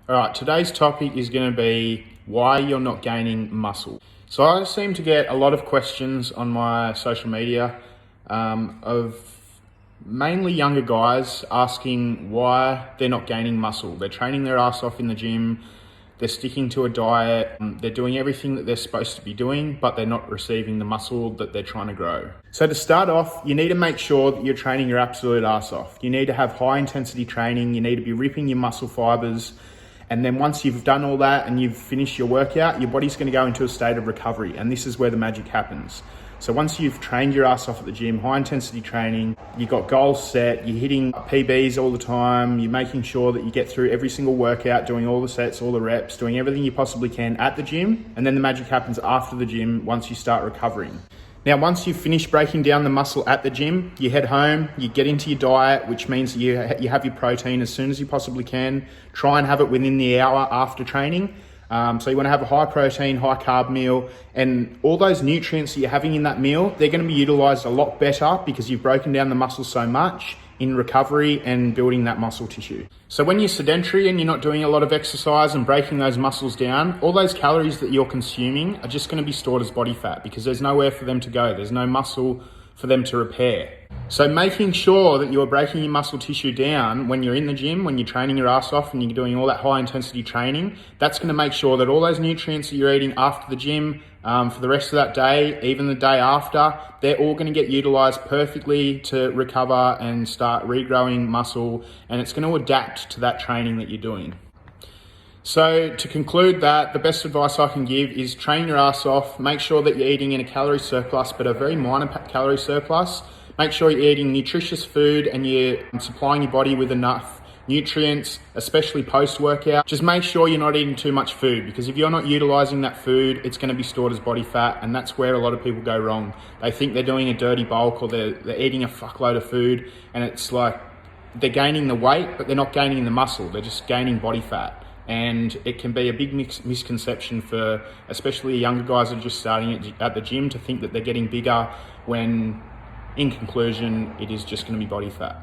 All right, today's topic is going to be why you're not gaining muscle. So I seem to get a lot of questions on my social media of mainly younger guys asking why they're not gaining muscle. They're training their ass off in the gym, they're sticking to a diet, they're doing everything that they're supposed to be doing, but they're not receiving the muscle that they're trying to grow. So to start off, you need to make sure that you're training your absolute ass off. You need to have high intensity training, you need to be ripping your muscle fibers. And then once you've done all that and you've finished your workout, your body's going to go into a state of recovery. And this is where the magic happens. So once you've trained your ass off at the gym, high intensity training, you've got goals set, you're hitting PBs all the time, you're making sure that you get through every single workout, doing all the sets, all the reps, doing everything you possibly can at the gym. And then the magic happens after the gym once you start recovering. Now, once you've finished breaking down the muscle at the gym, you head home, you get into your diet, which means you have your protein as soon as you possibly can. Try and have it within the hour after training. So you want to have a high protein, high carb meal, and all those nutrients that you're having in that meal, they're going to be utilized a lot better because you've broken down the muscle so much in recovery and building that muscle tissue. So when you're sedentary and you're not doing a lot of exercise and breaking those muscles down, all those calories that you're consuming are just going to be stored as body fat because there's nowhere for them to go. There's no muscle for them to repair. So making sure that you're breaking your muscle tissue down when you're in the gym, when you're training your ass off and you're doing all that high intensity training, that's going to make sure that all those nutrients that you're eating after the gym, for the rest of that day, even the day after, they're all going to get utilized perfectly to recover and start regrowing muscle, and it's going to adapt to that training that you're doing. So to conclude that, the best advice I can give is train your ass off, make sure that you're eating in a calorie surplus, but a very minor calorie surplus. Make sure you're eating nutritious food and you're supplying your body with enough nutrients, especially post-workout. Just make sure you're not eating too much food because if you're not utilizing that food, it's going to be stored as body fat, and that's where a lot of people go wrong. They think they're doing a dirty bulk or they're eating a fuckload of food, and it's like they're gaining the weight, but they're not gaining the muscle. They're just gaining body fat. And it can be a big misconception for especially younger guys that are just starting at the gym to think that they're getting bigger when in conclusion, it is just going to be body fat.